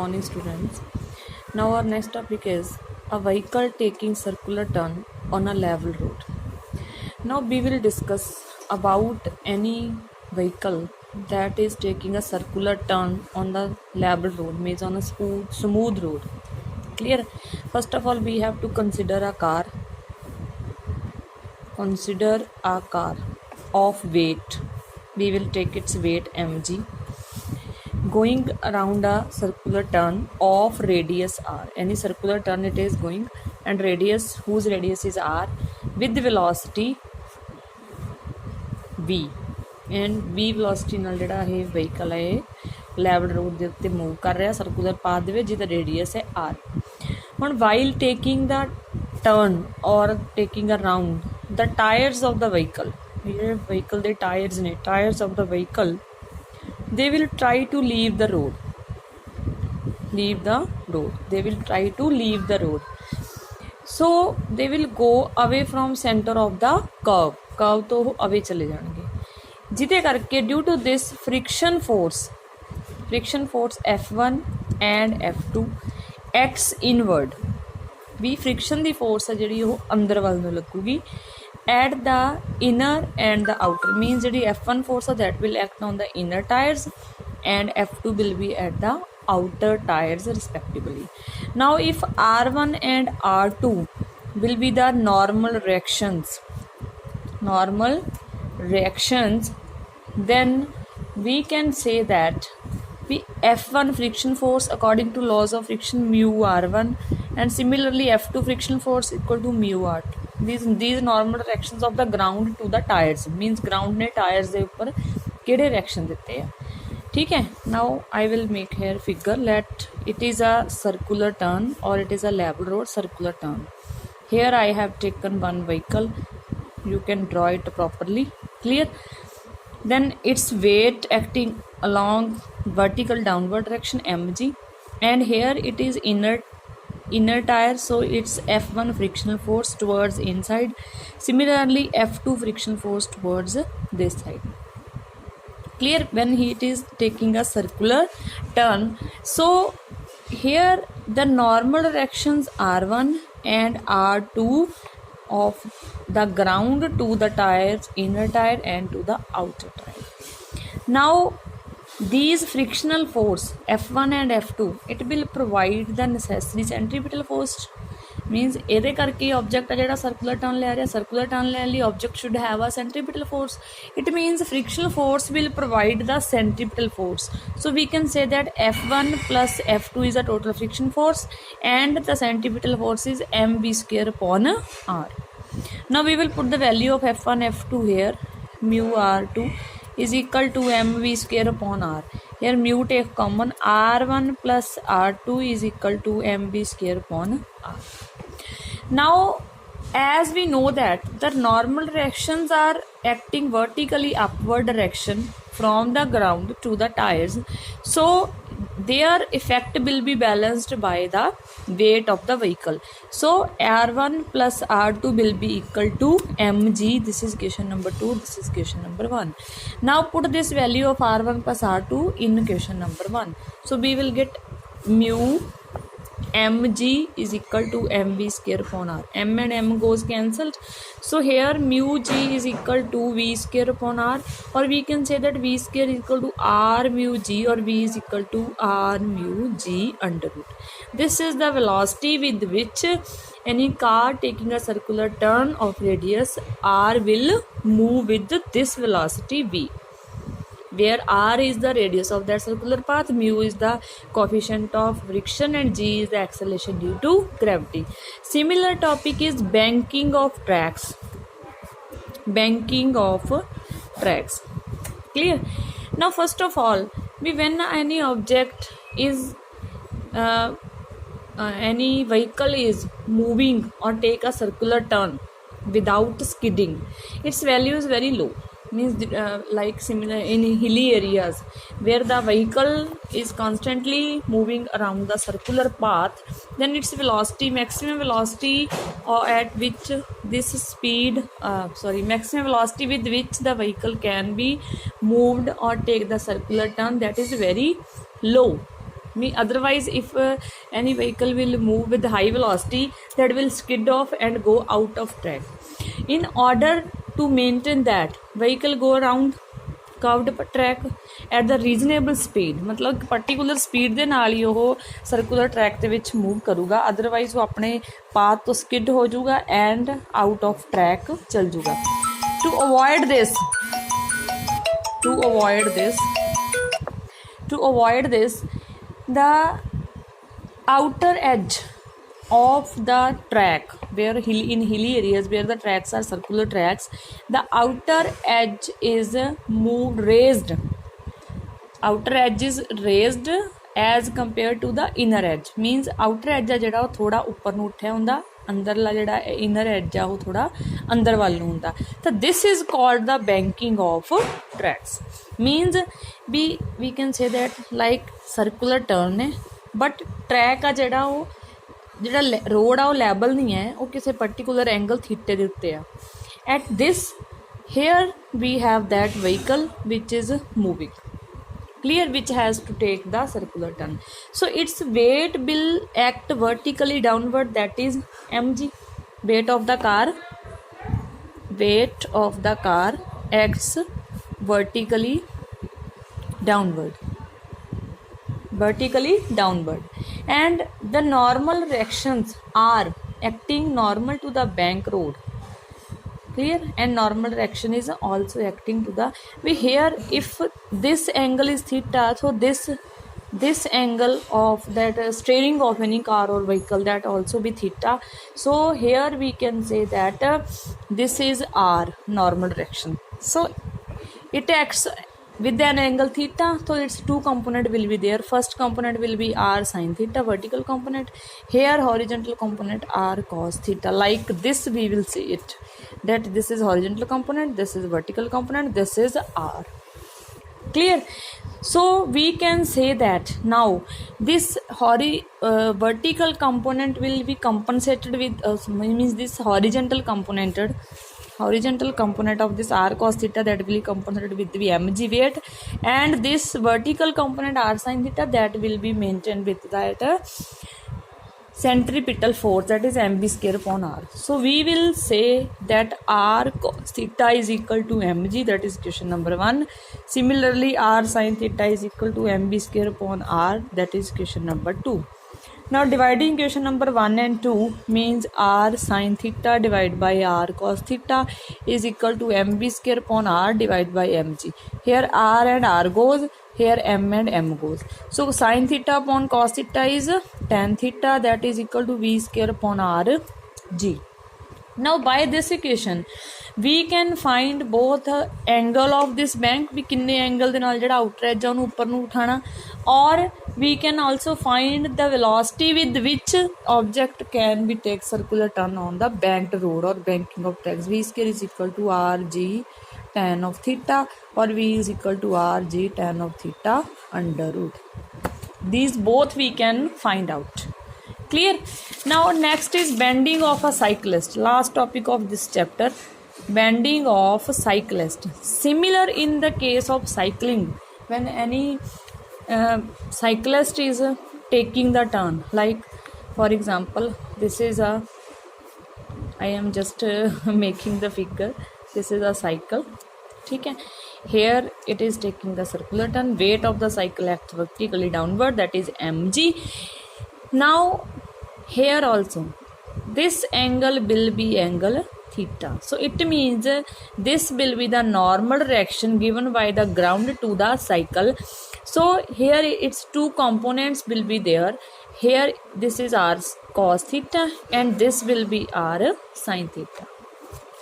Morning, students. Now our next topic is a vehicle taking circular turn on a level road. Now we will discuss about any vehicle that is taking a circular turn on the level road, means on a smooth road. Clear? First of all, we have to consider a car. Consider a car of weight. We will take its weight mg going around a circular turn of radius r. Any circular turn it is going, and radius, whose radius is r, with velocity v, and v velocity ਨਾਲ ਜਿਹੜਾ ਇਹ vehicle ਹੈ ਇਹ level road ਦੇ ਉੱਤੇ move ਕਰ ਰਿਹਾ circular path ਦੇ ਵਿੱਚ ਜਿਹਦਾ ਰੇਡੀਅਸ ਹੈ r. ਹੁਣ ਵਾਈਲ ਟੇਕਿੰਗ ਦਾ ਟਰਨ ਔਰ taking around the tyres of the vehicle, ਜਿਹੜੇ ਵਹੀਕਲ ਦੇ ਟਾਇਰਸ ਨੇ, tyres of the vehicle, they will try to leave the road. They will try to leave the road. So they will go away from center of the curve ਤੋਂ ਉਹ away ਚਲੇ ਜਾਣਗੇ, ਜਿਹਦੇ ਕਰਕੇ due to this friction force F1 and F2 acts inward. We friction the force ਹੈ ਜਿਹੜੀ ਉਹ ਅੰਦਰ ਵੱਲ ਨੂੰ ਲੱਗੂਗੀ at the inner and the outer, means ਜਿਹੜੀ F1 force ਹੈ that will act on the inner tires and F2 will be at the outer tires respectively. Now if R1 and R2 will be the normal reactions, then we can say that F1 friction force according to laws of friction mu R1, and similarly F2 friction force equal to mu R2. These normal reactions of the ground to the tires, means ground ने tires ਦੇ ਉੱਪਰ ਕਿਹੜੇ reaction ਦਿੱਤੇ ਆ, ठीक है. Now I will make here figure. Let it is a circular turn or it is a level road circular turn. Here I have taken one vehicle. You can draw it properly. Clear? Then its weight acting along vertical downward direction mg, and here it is inner tire, so it's F1 frictional force towards inside, similarly F2 friction force towards this side. Clear? When it is taking a circular turn, so here the normal directions R1 and R2 of the ground to the tires, inner tire and to the outer tire. Now these frictional force F1 and F2, it will provide the necessary centripetal force, means ਇਹਦੇ ਕਰਕੇ object ਆ ਜਿਹੜਾ circular turn ਲੈ ਰਿਹਾ, circular turn ਲੈਣ ਲਈ object should have a centripetal force. It means frictional force will provide the centripetal force. So we can say that F1 plus F2 is a total friction force and the centripetal force is mv square upon r. Now we will put the value of F1 F2 here. Mu r2 is equal to mv square upon r. Here mu take common, r1 plus r2 is equal to mv square upon r. Now as we know that the normal reactions are acting vertically upward direction from the ground to the tires, so their effect will be balanced by the weight of the vehicle. So R1 plus R2 will be equal to mg. This is equation number 2, this is equation number 1. Now put this value of R1 plus R2 in equation number 1. So we will get mu mg is equal to mv square upon r. M and m goes cancelled, so here mu g is equal to v square upon r, or we can say that v square is equal to r mu g, or v is equal to r mu g under root. This is the velocity with which any car taking a circular turn of radius r will move with this velocity v, where r is the radius of that circular path, mu is the coefficient of friction, and g is the acceleration due to gravity. Similar topic is banking of tracks. Clear? Now first of all, when any object is any vehicle is moving or take a circular turn without skidding, its value is very low, means like similar in hilly areas where the vehicle is constantly moving around the circular path, then its velocity, maximum velocity at which this speed maximum velocity with which the vehicle can be moved or take the circular turn, that is very low. Otherwise, if any vehicle will move with high velocity, that will skid off and go out of track. In order to maintain that, vehicle go around curved track at the reasonable speed, मतलब particular speed ਦੇ ਨਾਲ ਹੀ ਉਹ circular track ਦੇ ਵਿੱਚ move ਕਰੂਗਾ, otherwise ਉਹ ਆਪਣੇ path ਤੋਂ skid ਹੋ ਜਾਊਗਾ and out of track ਚਲ ਜਾਊਗਾ. To avoid this, the outer edge of the track, where in hilly areas where the tracks are circular tracks, the outer edge is raised. Outer edge is raised as compared to the inner edge. Means outer edge ਆ ਜਿਹੜਾ ਉਹ ਥੋੜਾ ਉੱਪਰ ਨੂੰ ਉੱਠਿਆ ਹੁੰਦਾ, ਅੰਦਰਲਾ ਜਿਹੜਾ inner edge ਆ ਉਹ ਥੋੜਾ ਅੰਦਰ ਵੱਲ ਨੂੰ ਹੁੰਦਾ. ਤਾਂ this is called the banking of tracks. Means we can say that like circular turn ਨੇ, but track ਆ ਜਿਹੜਾ ਉਹ ਜਿਹੜਾ ਰੋਡ ਆ ਉਹ ਲੈਵਲ ਨਹੀਂ ਹੈ, ਉਹ ਕਿਸੇ ਪਰਟੀਕੂਲਰ ਐਂਗਲ ਥੀਟੇ ਦੇ ਉੱਤੇ ਆ. At this here we have that vehicle which is moving, clear, which has to take the circular turn. So its weight will act vertically downward, that is mg. Weight of the car acts vertically downward, and the normal directions are acting normal to the bank road, clear, and normal direction is also acting to the here. If this angle is theta, so this angle of that steering of any car or vehicle, that also be theta. So here we can say that this is r, normal direction. So it acts with an angle theta, so its two component will be there. First component will be r sin theta, vertical component. Here horizontal component r cos theta. Like this we will see it, that this is horizontal component, this is vertical component, this is r. Clear? So we can say that now this vertical component will be compensated with means this horizontal component of this r cos theta, that will be compensated with the mg weight, and this vertical component r sin theta, that will be maintained with that centripetal force, that is mb square upon r. So we will say that r cos theta is equal to mg, that is question number 1. Similarly, r sin theta is equal to mb square upon r, that is question number 2. Now dividing question number 1 and 2 means r sin theta divided by r cos theta is equal to mb square upon r divided by mg. Here r and r goes, here m and m goes. So sin theta upon cos theta is tan theta, that is equal to v square upon r g. Now by this equation we can find both angle of this bank, ਵੀ ਕਿੰਨੇ angle ਦੇ ਨਾਲ ਜਿਹੜਾ outer edge ਉਹਨੂੰ ਉੱਪਰ ਨੂੰ ਉਠਾਣਾ, or we can also find the velocity with which object can be take circular turn on the banked road or banking of tracks. V square is equal to r g tan of theta, or v is equal to r g tan of theta under root. These both we can find out. Clear? Now next is bending of a cyclist, last topic of this chapter. Bending of cyclist. Similar in the case of cycling, when any cyclist is taking the turn, like for example this is a, I am just making the figure, this is a cycle, okay? Here it is taking the circular turn, weight of the cycle acts vertically downward, that is mg. Now here also this angle will be angle theta, so it means this will be the normal direction given by the ground to the cycle. So here its two components will be there. Here this is r cos theta and this will be r sin theta.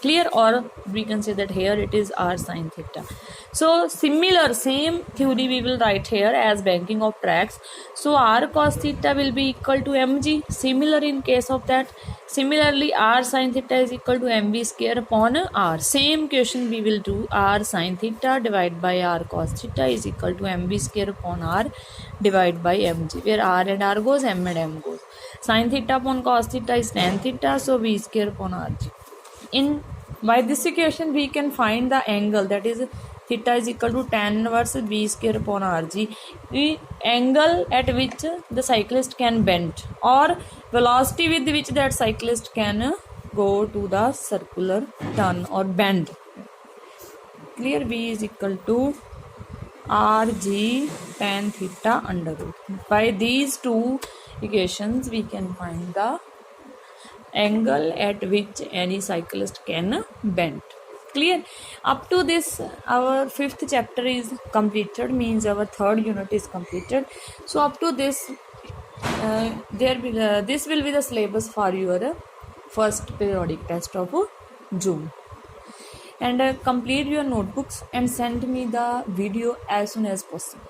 Clear? Or we can say that here it is r sin theta. So similar, same theory we will write here as banking of tracks. So r cos theta will be equal to mg. Similar in case of that. Similarly, r sin theta is equal to mv square upon r. Same question we will do. R sin theta divided by r cos theta is equal to mv square upon r divided by mg, where r and r goes, m and m goes. Sin theta upon cos theta is tan theta, so v square upon rg. In by this equation we can find the angle, that is theta is equal to tan inverse b square upon rg. The angle at which the cyclist can bend or velocity with which that cyclist can go to the circular turn or bend. Clear? B is equal to rg tan theta under root. By these two equations we can find the angle at which any cyclist can bend. Clear? Up to this our fifth chapter is completed, means our third unit is completed. So up to this this will be the syllabus for your first periodic test of June. And complete your notebooks and send me the video as soon as possible.